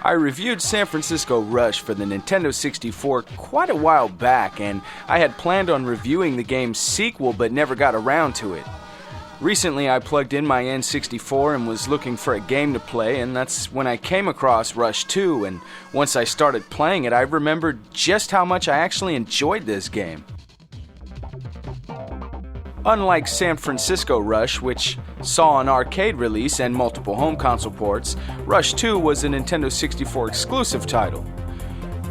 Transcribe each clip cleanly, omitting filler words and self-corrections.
I reviewed San Francisco Rush for the Nintendo 64 quite a while back, and I had planned on reviewing the game's sequel but never got around to it. Recently, I plugged in my N64 and was looking for a game to play, and that's when I came across Rush 2, and once I started playing it, I remembered just how much I actually enjoyed this game. Unlike San Francisco Rush, which saw an arcade release and multiple home console ports, Rush 2 was a Nintendo 64 exclusive title.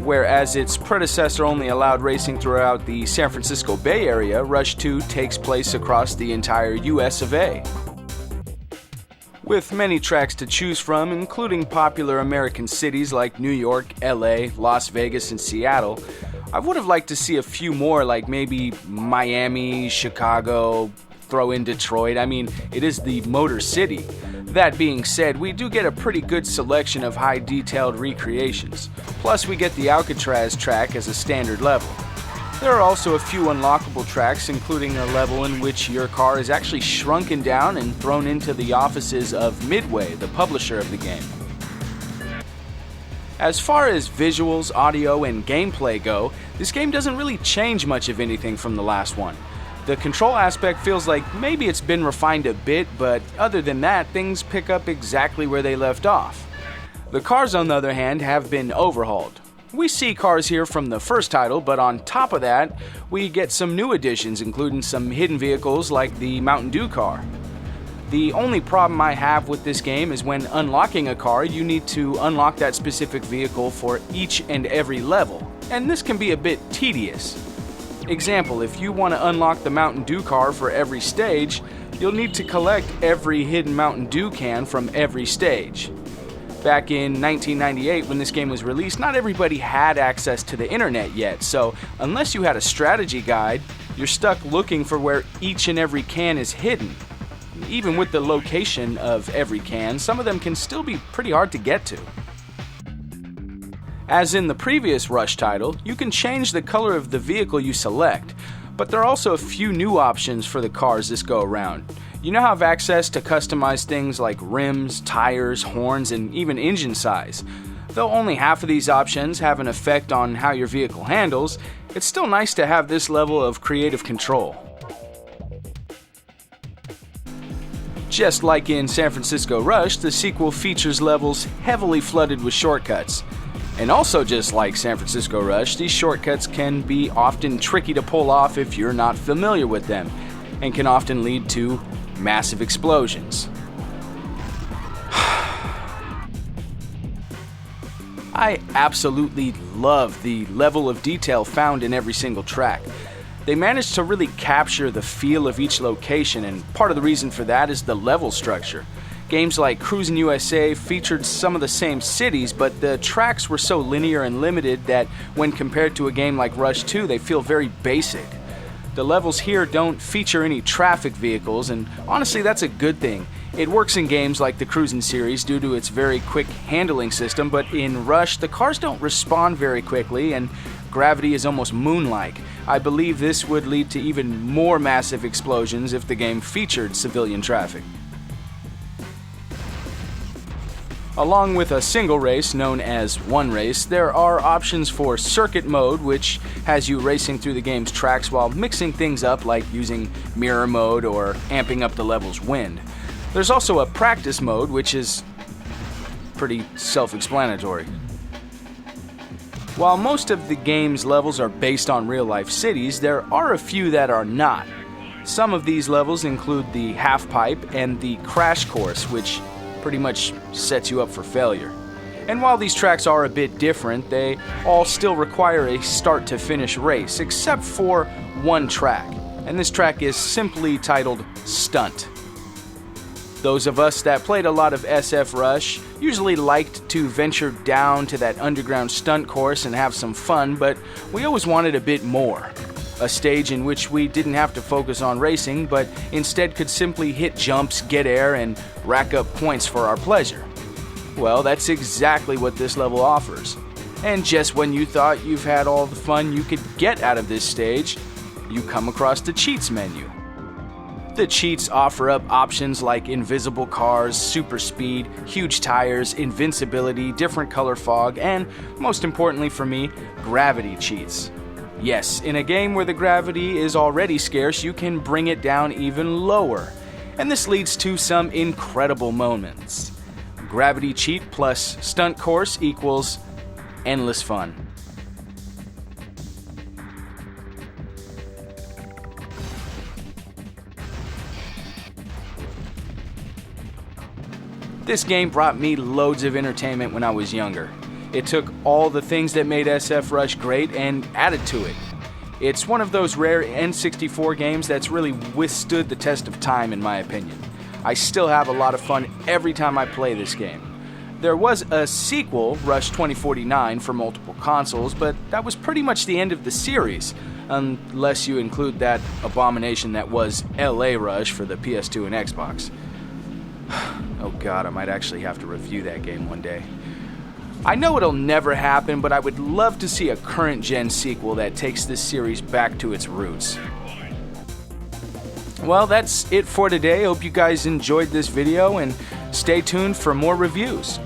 Whereas its predecessor only allowed racing throughout the San Francisco Bay Area, Rush 2 takes place across the entire US of A. With many tracks to choose from, including popular American cities like New York, LA, Las Vegas, and Seattle, I would have liked to see a few more, like maybe Miami, Chicago, throw in Detroit. I mean, it is the Motor City. That being said, we do get a pretty good selection of high-detailed recreations. Plus, we get the Alcatraz track as a standard level. There are also a few unlockable tracks, including a level in which your car is actually shrunken down and thrown into the offices of Midway, the publisher of the game. As far as visuals, audio, and gameplay go, this game doesn't really change much of anything from the last one. The control aspect feels like maybe it's been refined a bit, but other than that, things pick up exactly where they left off. The cars, on the other hand, have been overhauled. We see cars here from the first title, but on top of that, we get some new additions, including some hidden vehicles like the Mountain Dew car. The only problem I have with this game is when unlocking a car, you need to unlock that specific vehicle for each and every level, and this can be a bit tedious. Example, if you want to unlock the Mountain Dew car for every stage, you'll need to collect every hidden Mountain Dew can from every stage. Back in 1998, when this game was released, not everybody had access to the internet yet, so unless you had a strategy guide, you're stuck looking for where each and every can is hidden. Even with the location of every can, some of them can still be pretty hard to get to. As in the previous Rush title, you can change the color of the vehicle you select, but there are also a few new options for the cars this go around. You now have access to customize things like rims, tires, horns, and even engine size. Though only half of these options have an effect on how your vehicle handles, it's still nice to have this level of creative control. Just like in San Francisco Rush, the sequel features levels heavily flooded with shortcuts. And also just like San Francisco Rush, these shortcuts can be often tricky to pull off if you're not familiar with them, and can often lead to massive explosions. I absolutely love the level of detail found in every single track. They managed to really capture the feel of each location, and part of the reason for that is the level structure. Games like Cruisin' USA featured some of the same cities, but the tracks were so linear and limited that when compared to a game like Rush 2, they feel very basic. The levels here don't feature any traffic vehicles, and honestly that's a good thing. It works in games like the Cruisin' series due to its very quick handling system, but in Rush, the cars don't respond very quickly, and gravity is almost moon-like. I believe this would lead to even more massive explosions if the game featured civilian traffic. Along with a single race known as One Race, there are options for Circuit Mode, which has you racing through the game's tracks while mixing things up like using Mirror Mode or amping up the level's wind. There's also a Practice Mode, which is pretty self-explanatory. While most of the game's levels are based on real-life cities, there are a few that are not. Some of these levels include the Half Pipe and the Crash Course, which pretty much sets you up for failure. And while these tracks are a bit different, they all still require a start-to-finish race, except for one track, and this track is simply titled Stunt. Those of us that played a lot of SF Rush usually liked to venture down to that underground stunt course and have some fun, but we always wanted a bit more. A stage in which we didn't have to focus on racing, but instead could simply hit jumps, get air, and rack up points for our pleasure. Well, that's exactly what this level offers. And just when you thought you've had all the fun you could get out of this stage, you come across the cheats menu. The cheats offer up options like invisible cars, super speed, huge tires, invincibility, different color fog, and, most importantly for me, gravity cheats. Yes, in a game where the gravity is already scarce, you can bring it down even lower. And this leads to some incredible moments. Gravity cheat plus stunt course equals endless fun. This game brought me loads of entertainment when I was younger. It took all the things that made SF Rush great and added to it. It's one of those rare N64 games that's really withstood the test of time in my opinion. I still have a lot of fun every time I play this game. There was a sequel, Rush 2049, for multiple consoles, but that was pretty much the end of the series, unless you include that abomination that was LA Rush for the PS2 and Xbox. Oh god, I might actually have to review that game one day. I know it'll never happen, but I would love to see a current-gen sequel that takes this series back to its roots. Well, that's it for today. Hope you guys enjoyed this video, and stay tuned for more reviews.